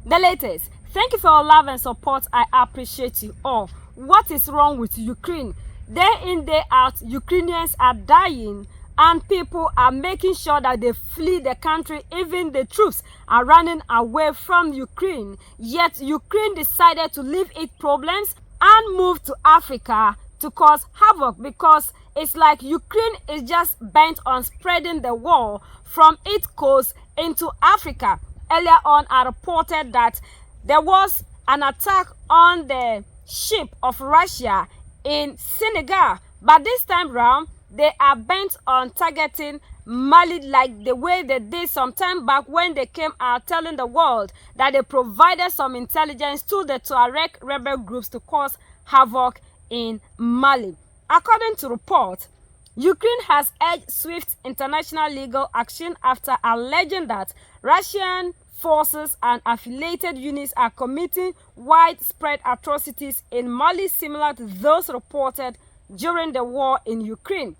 The latest. Thank you for your love and support. I appreciate you all. What is wrong with Ukraine? Day in, day out, Ukrainians are dying and people are making sure that they flee the country. Even the troops are running away from Ukraine. Yet Ukraine decided to leave its problems and move to Africa to cause havoc, because it's like Ukraine is just bent on spreading the war from its coast into Africa. Earlier on, I reported that there was an attack on the ship of Russia in Senegal, but this time round they are bent on targeting Mali, like the way they did some time back when they came out telling the world that they provided some intelligence to the Tuareg rebel groups to cause havoc in Mali. According to reports, Ukraine has urged swift international legal action after alleging that Russian forces and affiliated units are committing widespread atrocities in Mali similar to those reported during the war in Ukraine.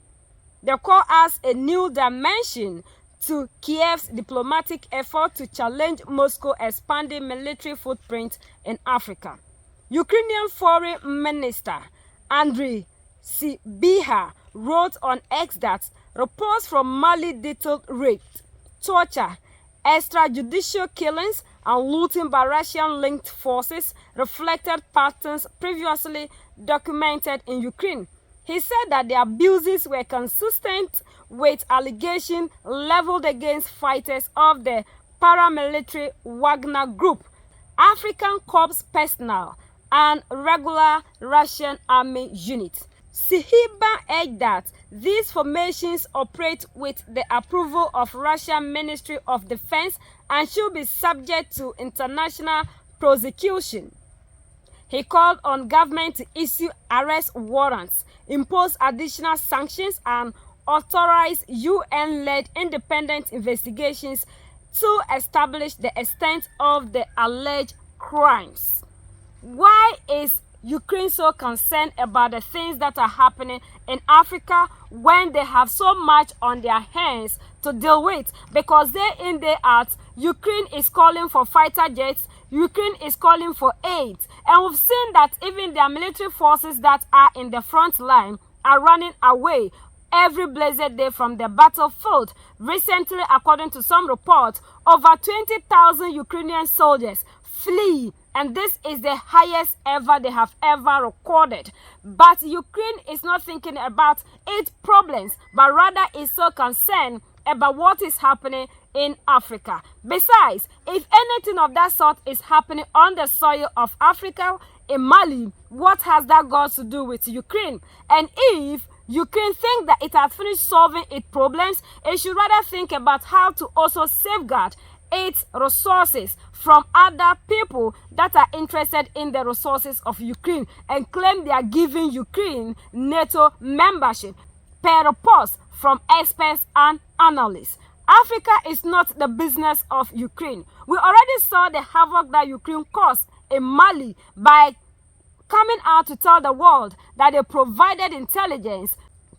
The call adds a new dimension to Kiev's diplomatic effort to challenge Moscow's expanding military footprint in Africa. Ukrainian Foreign Minister Andriy Sybiha wrote on X that reports from Mali detailed rape, torture, extrajudicial killings, and looting by Russian-linked forces reflected patterns previously documented in Ukraine. He said that the abuses were consistent with allegations leveled against fighters of the paramilitary Wagner Group, African Corps personnel, and regular Russian army units. Sybiha urged that these formations operate with the approval of Russian Ministry of Defense and should be subject to international prosecution. He called on government to issue arrest warrants, impose additional sanctions, and authorize UN-led independent investigations to establish the extent of the alleged crimes. Why is Ukraine so concerned about the things that are happening in Africa when they have so much on their hands to deal with? Because day in, day out, Ukraine is calling for fighter jets, Ukraine is calling for aid. And we've seen that even their military forces that are in the front line are running away every blessed day from the battlefield. Recently, according to some reports, over 20,000 Ukrainian soldiers flee, and this is the highest ever they have ever recorded. But Ukraine is not thinking about its problems, but rather is so concerned about what is happening in Africa. Besides, if anything of that sort is happening on the soil of Africa, in Mali, what has that got to do with Ukraine? And if Ukraine thinks that it has finished solving its problems, it should rather think about how to also safeguard its resources from other people that are interested in the resources of Ukraine and claim they are giving Ukraine NATO membership, per reports from experts and analysts. Africa is not the business of Ukraine. We already saw the havoc that Ukraine caused in Mali by coming out to tell the world that they provided intelligence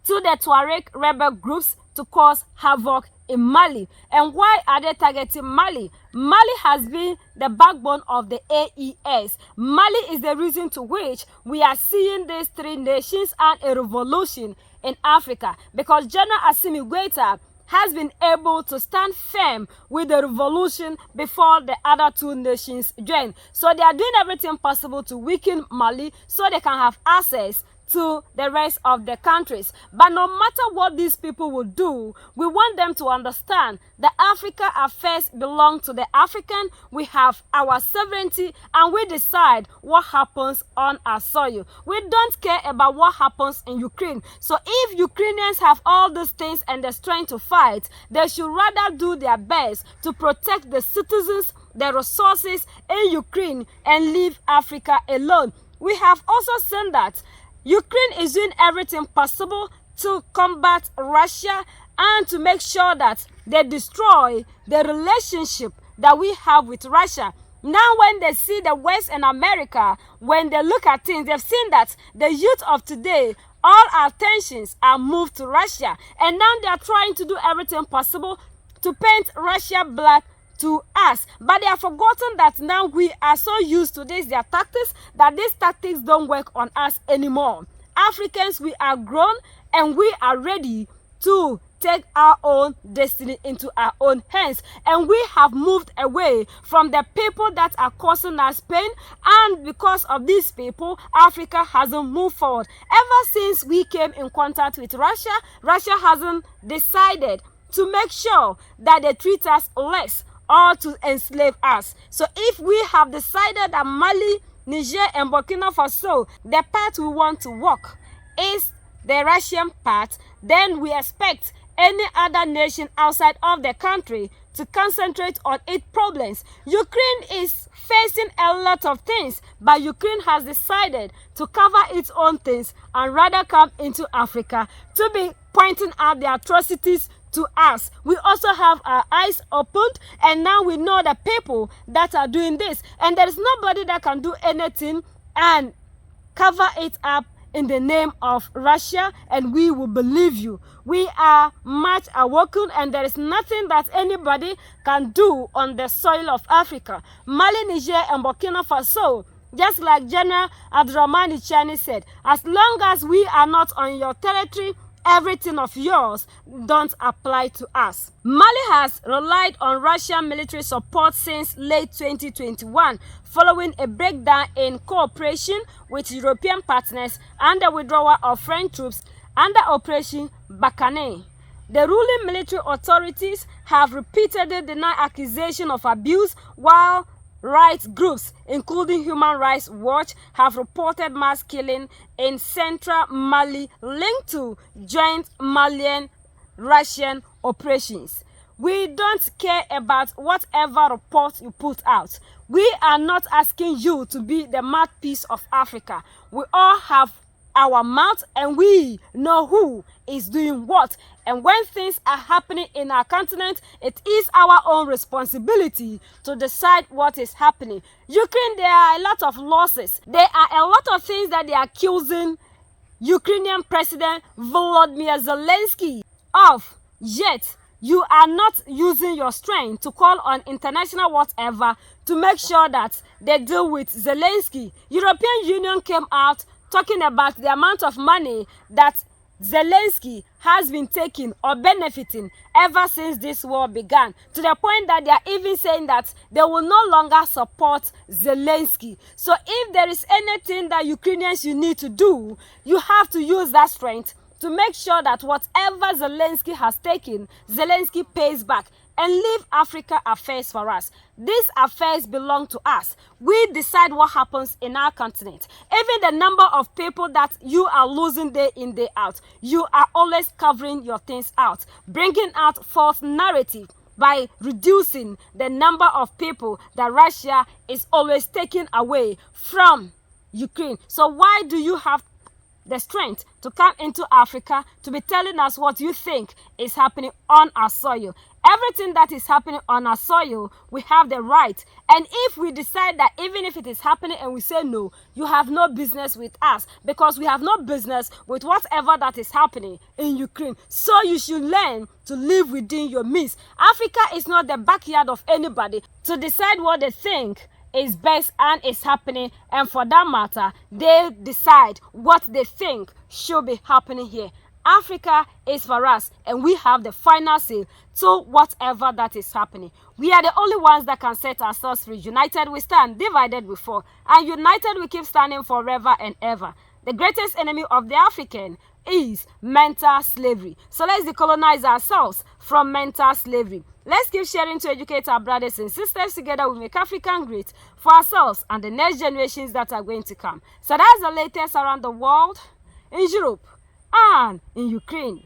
to the Tuareg rebel groups to cause havoc in Mali. And why are they targeting Mali? Mali has been the backbone of the AES. Mali is the reason to which we are seeing these three nations and a revolution in Africa, because General Assimi Goïta has been able to stand firm with the revolution before the other two nations join. So they are doing everything possible to weaken Mali so they can have access to the rest of the countries. But no matter what these people will do, we want them to understand that Africa affairs belong to the African. We have our sovereignty and we decide what happens on our soil. We don't care about what happens in Ukraine. So if Ukrainians have all these things and the strength to fight, they should rather do their best to protect the citizens, the resources in Ukraine, and leave Africa alone. We have also seen that Ukraine is doing everything possible to combat Russia and to make sure that they destroy the relationship that we have with Russia. Now when they see the West and America, when they look at things, they've seen that the youth of today, all our attentions are moved to Russia. And now they are trying to do everything possible to paint Russia black to us. But they have forgotten that now we are so used to their tactics, that these tactics don't work on us anymore. Africans, we are grown and we are ready to take our own destiny into our own hands, and we have moved away from the people that are causing us pain. And because of these people, Africa hasn't moved forward. Ever since we came in contact with Russia, Russia hasn't decided to make sure that they treat us less or to enslave us. So if we have decided that Mali, Niger and Burkina Faso, the path we want to walk is the Russian path, then we expect any other nation outside of the country to concentrate on its problems. Ukraine is facing a lot of things, but Ukraine has decided to cover its own things and rather come into Africa to be pointing out the atrocities to us. We also have our eyes opened, and now we know the people that are doing this, and there is nobody that can do anything and cover it up in the name of Russia, and we will believe you. We are much awoken, and there is nothing that anybody can do on the soil of Africa. Mali, Niger and Burkina Faso, just like General Abdurrahman Chani said, as long as we are not on your territory, everything of yours don't apply to us. Mali has relied on Russian military support since late 2021, following a breakdown in cooperation with European partners and the withdrawal of French troops under Operation Barkhane. The ruling military authorities have repeatedly denied accusation of abuse, while rights groups, including Human Rights Watch, have reported mass killing in central Mali linked to joint Malian-Russian operations. We don't care about whatever report you put out. We are not asking you to be the mouthpiece of Africa. We all have our mouth, and we know who is doing what. And when things are happening in our continent, it is our own responsibility to decide what is happening. Ukraine, there are a lot of losses. There are a lot of things that they are accusing Ukrainian President Volodymyr Zelensky of. Yet, you are not using your strength to call on international whatever to make sure that they deal with Zelensky. European Union came out talking about the amount of money that Zelensky has been taking or benefiting ever since this war began, to the point that they are even saying that they will no longer support Zelensky. So if there is anything that Ukrainians you need to do, you have to use that strength to make sure that whatever Zelensky has taken, Zelensky pays back, and leave Africa affairs for us. These affairs belong to us. We decide what happens in our continent. Even the number of people that you are losing day in, day out, you are always covering your things out, bringing out false narrative by reducing the number of people that Russia is always taking away from Ukraine. So why do you have the strength to come into Africa to be telling us what you think is happening on our soil? Everything that is happening on our soil, we have the right. And if we decide that even if it is happening and we say no, you have no business with us, because we have no business with whatever that is happening in Ukraine. So you should learn to live within your means. Africa is not the backyard of anybody to decide what they think is best and is happening, and for that matter, they decide what they think should be happening here. Africa is for us, and we have the final say to whatever that is happening. We are the only ones that can set ourselves free. United we stand, divided we fall, and united we keep standing forever and ever. The greatest enemy of the African is mental slavery. So let's decolonize ourselves from mental slavery. Let's keep sharing to educate our brothers and sisters. Together we make African great for ourselves and the next generations that are going to come. So that's the latest around the world, in Europe and in Ukraine.